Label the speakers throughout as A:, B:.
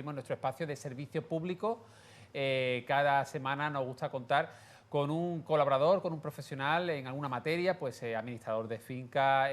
A: Turismo en nuestro espacio de servicio público. Cada semana nos gusta contar con un colaborador, con un profesional en alguna materia, pues administrador de finca,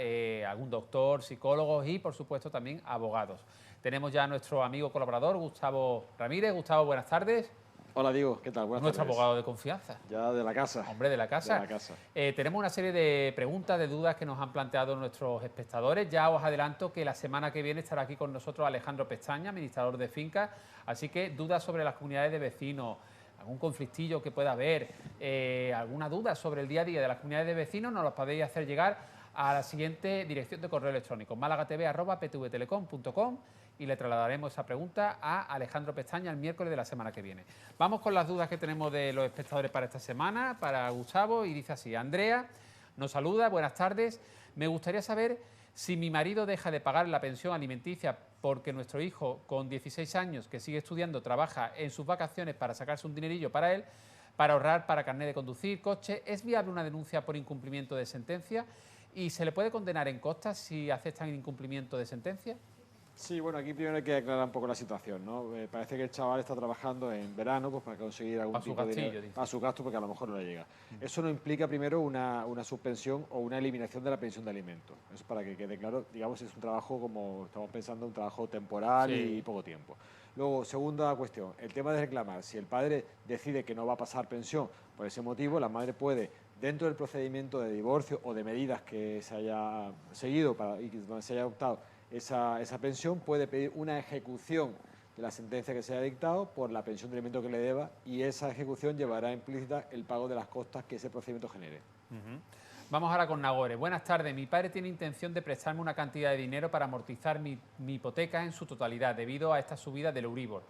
A: algún doctor, psicólogos y, por supuesto, también abogados. Tenemos ya a nuestro amigo colaborador, Gustavo Ramírez. Gustavo, buenas tardes.
B: Hola, Diego, ¿qué tal? Buenas
A: Nuestro
B: tardes.
A: abogado de confianza.
B: Ya de la casa.
A: Hombre, de la casa.
B: De la casa.
A: Tenemos una serie de preguntas, de dudas que nos han planteado nuestros espectadores. Ya os adelanto que la semana que viene estará aquí con nosotros Alejandro Pestaña, administrador de fincas. Así que dudas sobre las comunidades de vecinos, algún conflictillo que pueda haber, alguna duda sobre el día a día de las comunidades de vecinos, nos las podéis hacer llegar a la siguiente dirección de correo electrónico, malagatv@ptvtelecom.com, y le trasladaremos esa pregunta a Alejandro Pestaña el miércoles de la semana que viene. Vamos con las dudas que tenemos de los espectadores para esta semana, para Gustavo, y dice así: Andrea nos saluda, buenas tardes, me gustaría saber si mi marido deja de pagar la pensión alimenticia porque nuestro hijo con 16 años que sigue estudiando trabaja en sus vacaciones para sacarse un dinerillo para él, para ahorrar para carnet de conducir, coche. ¿Es viable una denuncia por incumplimiento de sentencia? ¿Y se le puede condenar en costas si aceptan incumplimiento de sentencia?
B: Sí, bueno, aquí primero hay que aclarar un poco la situación, ¿no? Parece que el chaval está trabajando en verano pues para conseguir algún tipo de dinero para su gasto, porque a lo mejor no le llega. Eso no implica primero una suspensión o una eliminación de la pensión de alimentos. Eso para que quede claro, digamos, es un trabajo, como estamos pensando, un trabajo temporal y poco tiempo. Luego, segunda cuestión, el tema de reclamar. Si el padre decide que no va a pasar pensión por ese motivo, la madre puede, dentro del procedimiento de divorcio o de medidas que se haya seguido y donde se haya adoptado esa pensión, puede pedir una ejecución de la sentencia que se haya dictado por la pensión de alimento que le deba, y esa ejecución llevará implícita el pago de las costas que ese procedimiento genere.
A: Vamos ahora con Nagore. Buenas tardes. Mi padre tiene intención de prestarme una cantidad de dinero para amortizar mi hipoteca en su totalidad debido a esta subida del Euribor.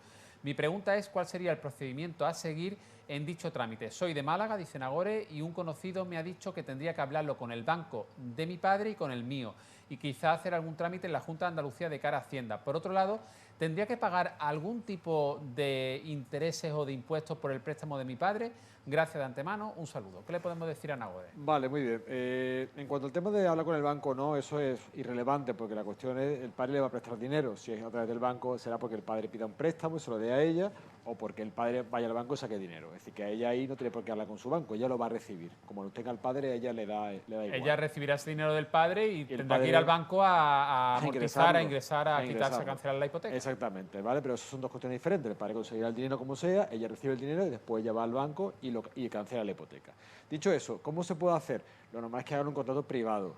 A: Mi pregunta es cuál sería el procedimiento a seguir en dicho trámite. Soy de Málaga, dice Nagore, y un conocido me ha dicho que tendría que hablarlo con el banco de mi padre y con el mío, y quizá hacer algún trámite en la Junta de Andalucía de cara a Hacienda. Por otro lado, ¿tendría que pagar algún tipo de intereses o de impuestos por el préstamo de mi padre? Gracias de antemano, un saludo. ¿Qué le podemos decir a Nagore?
B: Vale, muy bien. En cuanto al tema de hablar con el banco o no, eso es irrelevante, porque la cuestión es, el padre le va a prestar dinero. Si es a través del banco, será porque el padre pida un préstamo y se lo dé a ella, o porque el padre vaya al banco y saque dinero. Es decir, que a ella ahí no tiene por qué hablar con su banco, ella lo va a recibir. Como lo tenga el padre, a ella le da igual.
A: Ella recibirá ese dinero del padre y tendrá que ir al banco a amortizar, a ingresar, a quitarse, a cancelar la hipoteca.
B: Exactamente, ¿vale? Pero eso son dos cuestiones diferentes. El padre conseguirá el dinero como sea, ella recibe el dinero y después ella va al banco y cancela la hipoteca. Dicho eso, ¿cómo se puede hacer? Lo normal es que hagan un contrato privado,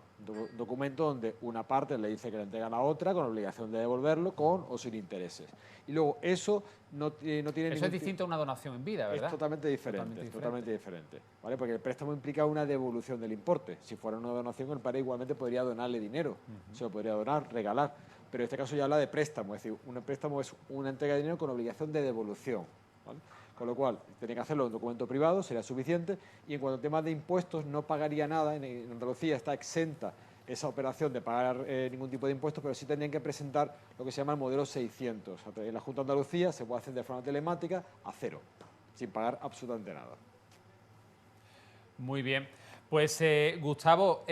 B: documento donde una parte le dice que le entrega a la otra con obligación de devolverlo con o sin intereses. Y luego eso no tiene
A: Eso es distinto a una donación en vida, ¿verdad?
B: Es totalmente diferente, ¿vale? Porque el préstamo implica una devolución del importe. Si fuera una donación, el padre igualmente podría donarle dinero, se lo podría donar, regalar. Pero en este caso ya habla de préstamo, es decir, un préstamo es una entrega de dinero con obligación de devolución, ¿vale? Con lo cual, tiene que hacerlo en un documento privado, sería suficiente. Y en cuanto al tema de impuestos, no pagaría nada. En Andalucía está exenta esa operación de pagar ningún tipo de impuestos, pero sí tendrían que presentar lo que se llama el modelo 600. En la Junta de Andalucía se puede hacer de forma telemática a cero, sin pagar absolutamente nada.
A: Muy bien. Pues Gustavo,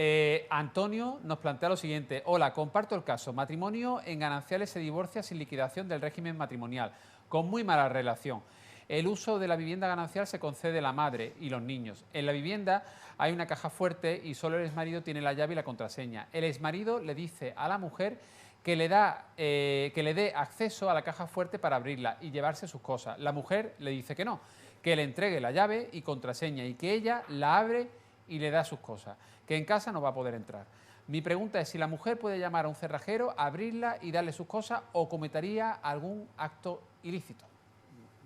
A: Antonio nos plantea lo siguiente. Hola, comparto el caso. Matrimonio en gananciales se divorcia sin liquidación del régimen matrimonial, con muy mala relación. El uso de la vivienda ganancial se concede la madre y los niños. En la vivienda hay una caja fuerte y solo el exmarido tiene la llave y la contraseña. El exmarido le dice a la mujer que le dé acceso a la caja fuerte para abrirla y llevarse sus cosas. La mujer le dice que no, que le entregue la llave y contraseña y que ella la abre y le da sus cosas, que en casa no va a poder entrar. Mi pregunta es si la mujer puede llamar a un cerrajero, abrirla y darle sus cosas, o cometería algún acto ilícito.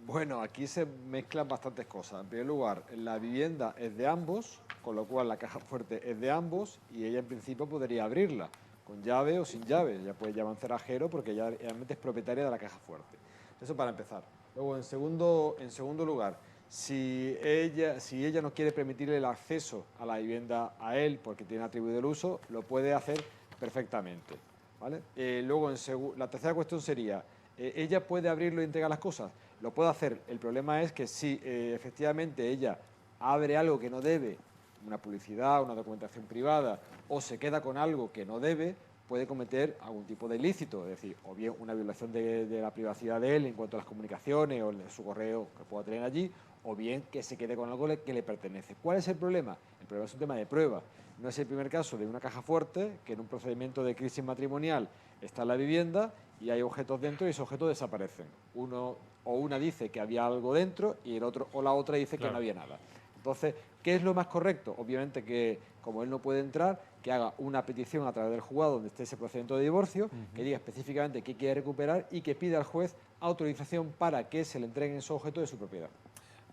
B: Bueno, aquí se mezclan bastantes cosas. En primer lugar, la vivienda es de ambos, con lo cual la caja fuerte es de ambos y ella en principio podría abrirla, con llave o sin llave. Ella puede llamar a un cerrajero porque ella realmente es propietaria de la caja fuerte. Eso para empezar. Luego, en segundo lugar, si ella no quiere permitirle el acceso a la vivienda a él porque tiene atribuido el uso, lo puede hacer perfectamente, ¿vale? Luego, la tercera cuestión sería, ¿ella puede abrirlo y entregar las cosas? Lo puede hacer. El problema es que si efectivamente ella abre algo que no debe, una publicidad, una documentación privada, o se queda con algo que no debe, puede cometer algún tipo de ilícito, es decir, o bien una violación de la privacidad de él en cuanto a las comunicaciones o su correo que pueda tener allí, o bien que se quede con algo que le pertenece. ¿Cuál es el problema? El problema es un tema de prueba. No es el primer caso de una caja fuerte que en un procedimiento de crisis matrimonial está en la vivienda y hay objetos dentro y esos objetos desaparecen. Uno o una dice que había algo dentro y el otro o la otra dice que no había nada. Entonces, ¿qué es lo más correcto? Obviamente que, como él no puede entrar, que haga una petición a través del juzgado donde esté ese procedimiento de divorcio, que diga específicamente qué quiere recuperar y que pida al juez autorización para que se le entreguen esos objetos de su propiedad.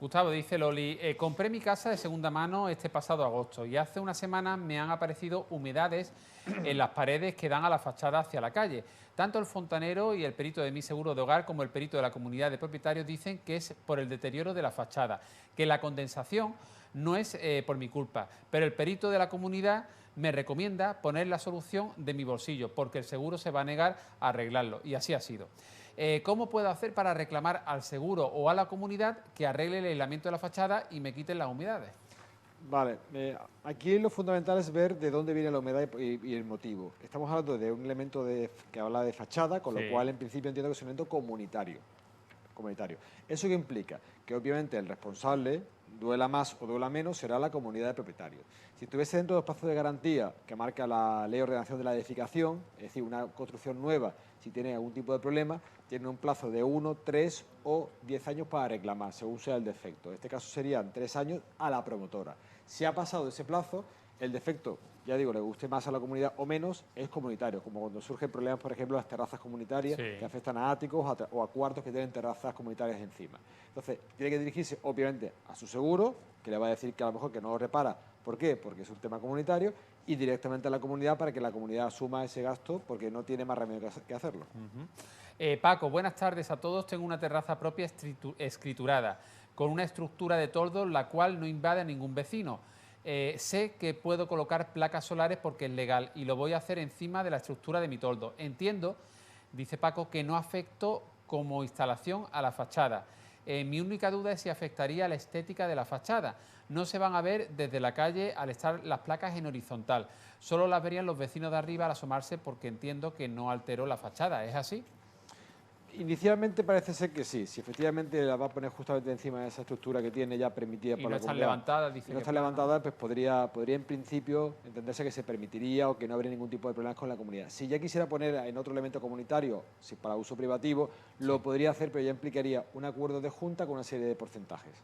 A: Gustavo, dice Loli, compré mi casa de segunda mano este pasado agosto y hace una semana me han aparecido humedades en las paredes que dan a la fachada hacia la calle. Tanto el fontanero y el perito de mi seguro de hogar como el perito de la comunidad de propietarios dicen que es por el deterioro de la fachada, que la condensación no es por mi culpa, pero el perito de la comunidad me recomienda poner la solución de mi bolsillo porque el seguro se va a negar a arreglarlo y así ha sido. ¿Cómo puedo hacer para reclamar al seguro o a la comunidad que arregle el aislamiento de la fachada y me quiten las humedades?
B: Vale, aquí lo fundamental es ver de dónde viene la humedad y el motivo. Estamos hablando de un elemento que habla de fachada, con lo cual en principio entiendo que es un elemento comunitario. ¿Eso qué implica? Que obviamente el responsable, duela más o duela menos, será la comunidad de propietarios. Si estuviese dentro de los plazos de garantía que marca la Ley de Ordenación de la Edificación, es decir, una construcción nueva, si tiene algún tipo de problema, tiene un plazo de 1, 3 o 10 años para reclamar, según sea el defecto. En este caso serían 3 años a la promotora. Si ha pasado ese plazo, el defecto, ya digo, le guste más a la comunidad o menos, es comunitario, como cuando surgen problemas, por ejemplo, las terrazas comunitarias que afectan a áticos o a cuartos que tienen terrazas comunitarias encima. Entonces, tiene que dirigirse, obviamente, a su seguro, que le va a decir que a lo mejor que no lo repara. ¿Por qué? Porque es un tema comunitario, y directamente a la comunidad para que la comunidad asuma ese gasto, porque no tiene más remedio que hacerlo.
A: Paco, buenas tardes a todos. Tengo una terraza propia escriturada, con una estructura de toldos la cual no invade a ningún vecino. Sé que puedo colocar placas solares porque es legal y lo voy a hacer encima de la estructura de mi toldo. Entiendo, dice Paco, que no afecto como instalación a la fachada. Mi única duda es si afectaría a la estética de la fachada. No se van a ver desde la calle al estar las placas en horizontal. Solo las verían los vecinos de arriba al asomarse porque entiendo que no alteró la fachada. ¿Es así?
B: Inicialmente parece ser que sí, si efectivamente la va a poner justamente encima de esa estructura que tiene ya permitida por la comunidad.
A: Levantada, dice
B: y no está levantada, pues podría en principio entenderse que se permitiría o que no habría ningún tipo de problemas con la comunidad. Si ya quisiera poner en otro elemento comunitario, si para uso privativo, lo podría hacer, pero ya implicaría un acuerdo de junta con una serie de porcentajes.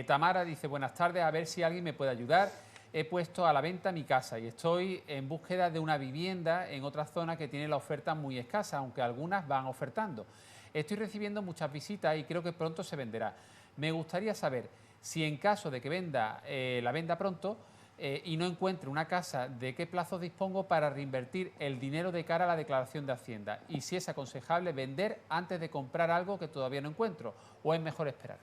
A: Tamara dice, buenas tardes, a ver si alguien me puede ayudar. He puesto a la venta mi casa y estoy en búsqueda de una vivienda en otra zona que tiene la oferta muy escasa, aunque algunas van ofertando. Estoy recibiendo muchas visitas y creo que pronto se venderá. Me gustaría saber si en caso de que la venda pronto y no encuentre una casa, ¿de qué plazos dispongo para reinvertir el dinero de cara a la declaración de Hacienda? Y si es aconsejable vender antes de comprar algo que todavía no encuentro o es mejor esperar.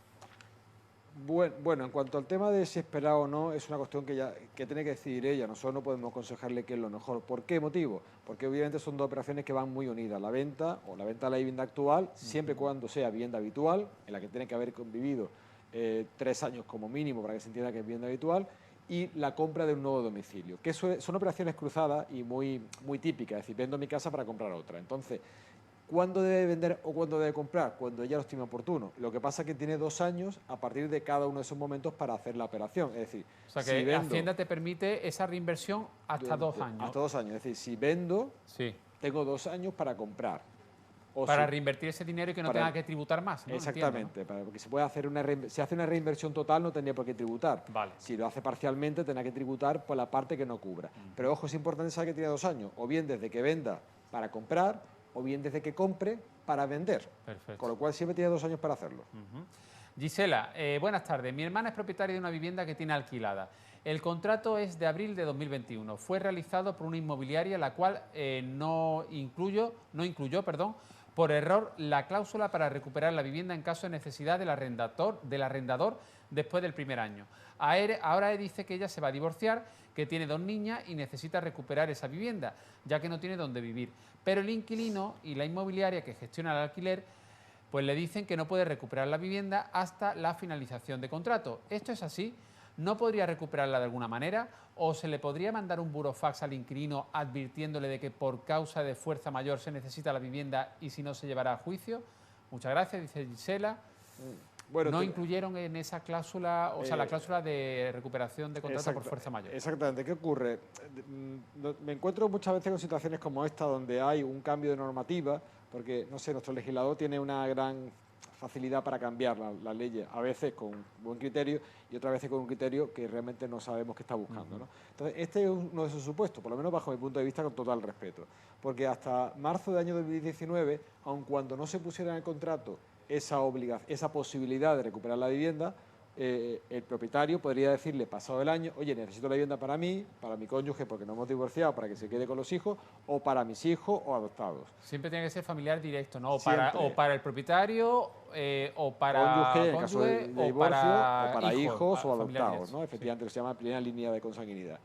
B: Bueno, en cuanto al tema de si esperar o no, es una cuestión que tiene que decidir ella. Nosotros no podemos aconsejarle qué es lo mejor. ¿Por qué motivo? Porque obviamente son dos operaciones que van muy unidas. La venta o la venta de la vivienda actual, siempre y cuando sea vivienda habitual, en la que tiene que haber convivido 3 años como mínimo para que se entienda que es vivienda habitual, y la compra de un nuevo domicilio, que son operaciones cruzadas y muy típicas, es decir, vendo mi casa para comprar otra. Entonces, ¿cuándo debe vender o cuándo debe comprar? Cuando ella lo estime oportuno. Lo que pasa es que tiene 2 años a partir de cada uno de esos momentos para hacer la operación. Es decir,
A: o sea que Hacienda te permite esa reinversión hasta 2 años.
B: Hasta 2 años. Es decir, si vendo, tengo 2 años para comprar.
A: Para reinvertir ese dinero y que no tenga que tributar más, ¿no?
B: Exactamente, porque se puede hacer si hace una reinversión total no tendría por qué tributar.
A: Vale.
B: Si lo hace parcialmente tendrá que tributar por la parte que no cubra. Pero ojo, es importante saber que tiene 2 años, o bien desde que venda para comprar, o bien desde que compre para vender.
A: Perfecto.
B: Con lo cual siempre tiene 2 años para hacerlo.
A: Gisela, buenas tardes. Mi hermana es propietaria de una vivienda que tiene alquilada. El contrato es de abril de 2021. Fue realizado por una inmobiliaria la cual no incluyó, por error la cláusula para recuperar la vivienda en caso de necesidad del arrendador después del primer año. Ahora dice que ella se va a divorciar, que tiene 2 niñas y necesita recuperar esa vivienda, ya que no tiene dónde vivir. Pero el inquilino y la inmobiliaria que gestiona el alquiler pues le dicen que no puede recuperar la vivienda hasta la finalización de contrato. ¿Esto es así? ¿no podría recuperarla de alguna manera? ¿O se le podría mandar un burofax al inquilino advirtiéndole de que por causa de fuerza mayor se necesita la vivienda y si no se llevará a juicio? Muchas gracias, dice Gisela. Bueno, no incluyeron en esa cláusula, o sea, la cláusula de recuperación de contrato por fuerza mayor.
B: Exactamente. ¿Qué ocurre? Me encuentro muchas veces con situaciones como esta donde hay un cambio de normativa, porque, no sé, nuestro legislador tiene una gran facilidad para cambiar las leyes, a veces con buen criterio y otras veces con un criterio que realmente no sabemos qué está buscando, ¿no? Entonces, este es uno de esos supuestos, por lo menos bajo mi punto de vista, con total respeto, porque hasta marzo del año 2019, aun cuando no se pusiera en el contrato esa posibilidad de recuperar la vivienda, el propietario podría decirle, pasado el año, oye, necesito la vivienda para mí, para mi cónyuge, porque nos hemos divorciado, para que se quede con los hijos, o para mis hijos o adoptados.
A: Siempre tiene que ser familiar directo, ¿no? O para el propietario, o para
B: cónyuge, en caso de divorcio, o para hijos o adoptados, ¿no? Efectivamente, sí. Se llama primera línea de consanguinidad,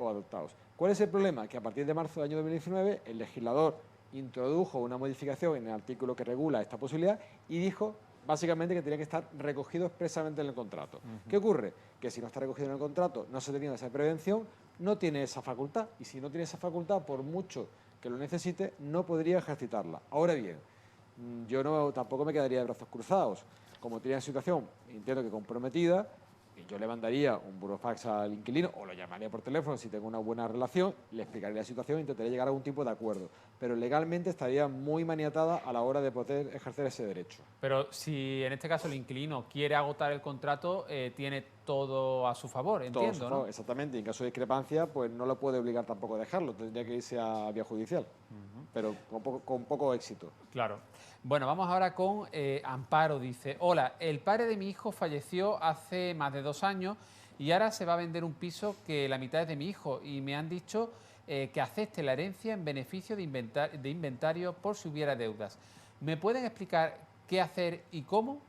B: o adoptados. ¿Cuál es el problema? Que a partir de marzo del año 2019, el legislador introdujo una modificación en el artículo que regula esta posibilidad y dijo básicamente que tenía que estar recogido expresamente en el contrato. ¿Qué ocurre? Que si no está recogido en el contrato, no se ha tenido esa prevención, no tiene esa facultad, y si no tiene esa facultad, por mucho que lo necesite, no podría ejercitarla. Ahora bien, yo tampoco me quedaría de brazos cruzados. Como tiene la situación, entiendo que comprometida, yo le mandaría un burofax al inquilino o lo llamaría por teléfono si tengo una buena relación, le explicaría la situación e intentaría llegar a algún tipo de acuerdo. Pero legalmente estaría muy maniatada a la hora de poder ejercer ese derecho.
A: Pero si en este caso el inquilino quiere agotar el contrato, tiene todo a su favor, entiendo, todo a su favor,
B: ¿no? Exactamente. Y en caso de discrepancia, pues no lo puede obligar tampoco a dejarlo. Tendría que irse a vía judicial, pero con poco éxito.
A: Claro. Bueno, vamos ahora con Amparo. Dice, hola, el padre de mi hijo falleció hace más de 2 años y ahora se va a vender un piso que la mitad es de mi hijo y me han dicho que acepte la herencia en beneficio de inventario por si hubiera deudas. ¿Me pueden explicar qué hacer y cómo?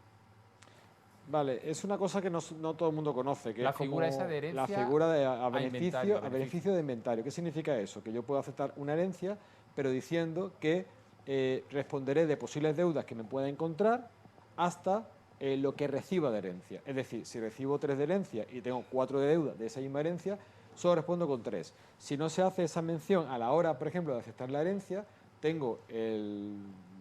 B: Vale, es una cosa que no todo el mundo conoce, que
A: la
B: es como
A: figura esa de herencia
B: la figura a beneficio de inventario. ¿Qué significa eso? Que yo puedo aceptar una herencia, pero diciendo que responderé de posibles deudas que me pueda encontrar hasta lo que reciba de herencia. Es decir, si recibo 3 de herencia y tengo 4 de deuda de esa misma herencia, solo respondo con 3. Si no se hace esa mención a la hora, por ejemplo, de aceptar la herencia, tengo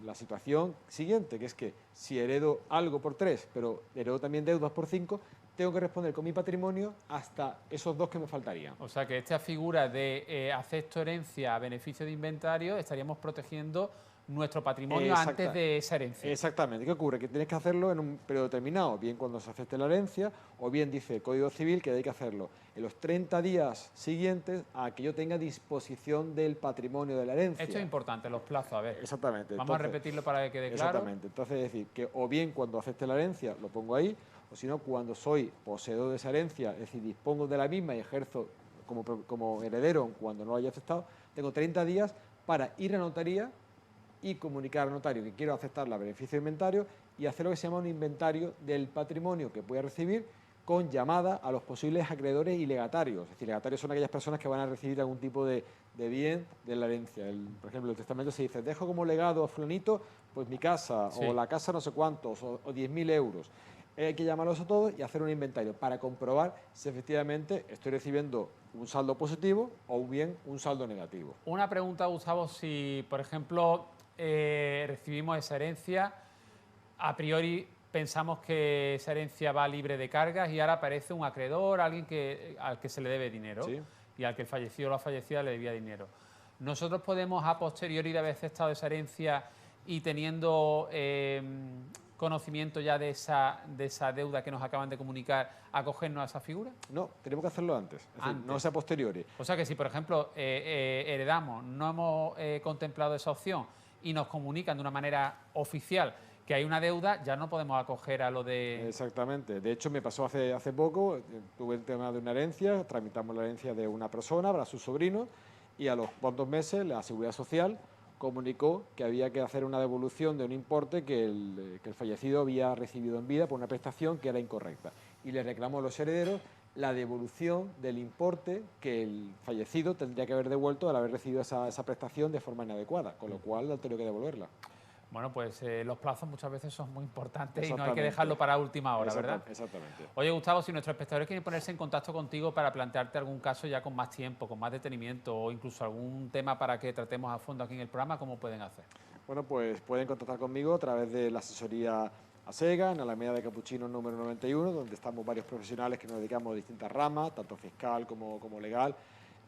B: la situación siguiente, que es que si heredo algo por 3, pero heredo también deudas por 5, tengo que responder con mi patrimonio hasta esos 2 que me faltarían.
A: O sea que esta figura de acepto herencia a beneficio de inventario, estaríamos protegiendo nuestro patrimonio antes de esa herencia.
B: Exactamente. ¿Qué ocurre? Que tienes que hacerlo en un periodo determinado, bien cuando se acepte la herencia, o bien dice el Código Civil que hay que hacerlo en los 30 días siguientes a que yo tenga disposición del patrimonio de la herencia.
A: Esto es importante, los plazos, a ver.
B: Exactamente.
A: Vamos a repetirlo para que quede claro.
B: Exactamente. Entonces, es decir, que o bien cuando acepte la herencia lo pongo ahí, o si no, cuando soy poseedor de esa herencia, es decir, dispongo de la misma y ejerzo como heredero cuando no lo haya aceptado, tengo 30 días para ir a notaría y comunicar al notario que quiero aceptar la beneficio de inventario y hacer lo que se llama un inventario del patrimonio que voy a recibir con llamada a los posibles acreedores y legatarios. Es decir, legatarios son aquellas personas que van a recibir algún tipo de bien de la herencia. Por ejemplo, el testamento se dice, dejo como legado a fulanito pues mi casa, sí, o la casa no sé cuántos, o 10.000 euros. Hay que llamarlos a todos y hacer un inventario para comprobar si efectivamente estoy recibiendo un saldo positivo o bien un saldo negativo.
A: Una pregunta, Gustavo, si por ejemplo recibimos esa herencia, a priori pensamos que esa herencia va libre de cargas y ahora aparece un acreedor, alguien al que se le debe dinero, ¿sí?, y al que el fallecido o la fallecida le debía dinero. Nosotros podemos, a posteriori de haber aceptado esa herencia y teniendo conocimiento ya de esa deuda que nos acaban de comunicar, acogernos a esa figura?
B: No, tenemos que hacerlo antes, es decir, no sea a posteriori.
A: O sea que si, por ejemplo, heredamos, no hemos contemplado esa opción y nos comunican de una manera oficial que hay una deuda, ya no podemos acoger a lo de...
B: Exactamente. De hecho, me pasó hace poco, tuve el tema de una herencia, tramitamos la herencia de una persona para su sobrino y a los cuantos meses la Seguridad Social comunicó que había que hacer una devolución de un importe que el fallecido había recibido en vida por una prestación que era incorrecta. Y le reclamó a los herederos la devolución del importe que el fallecido tendría que haber devuelto al haber recibido esa prestación de forma inadecuada, con lo cual ha tenido que devolverla.
A: Bueno, pues los plazos muchas veces son muy importantes y no hay que dejarlo para última hora, ¿verdad?
B: Exactamente.
A: Oye, Gustavo, si nuestros espectadores quieren ponerse en contacto contigo para plantearte algún caso ya con más tiempo, con más detenimiento o incluso algún tema para que tratemos a fondo aquí en el programa, ¿cómo pueden hacer?
B: Bueno, pues pueden contactar conmigo a través de la asesoría ASEGA, en Alameda de Capuchino número 91, donde estamos varios profesionales que nos dedicamos a distintas ramas, tanto fiscal como legal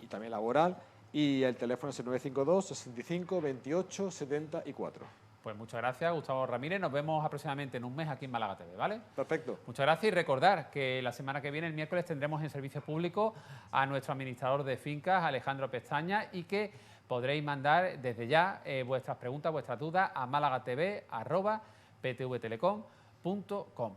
B: y también laboral. Y el teléfono es el 952 65 28 74.
A: Pues muchas gracias, Gustavo Ramírez. Nos vemos aproximadamente en un mes aquí en Málaga TV, ¿vale?
B: Perfecto.
A: Muchas gracias y recordar que la semana que viene, el miércoles, tendremos en servicio público a nuestro administrador de fincas, Alejandro Pestaña, y que podréis mandar desde ya vuestras preguntas, vuestras dudas a málagatv@ptvtelecom.com.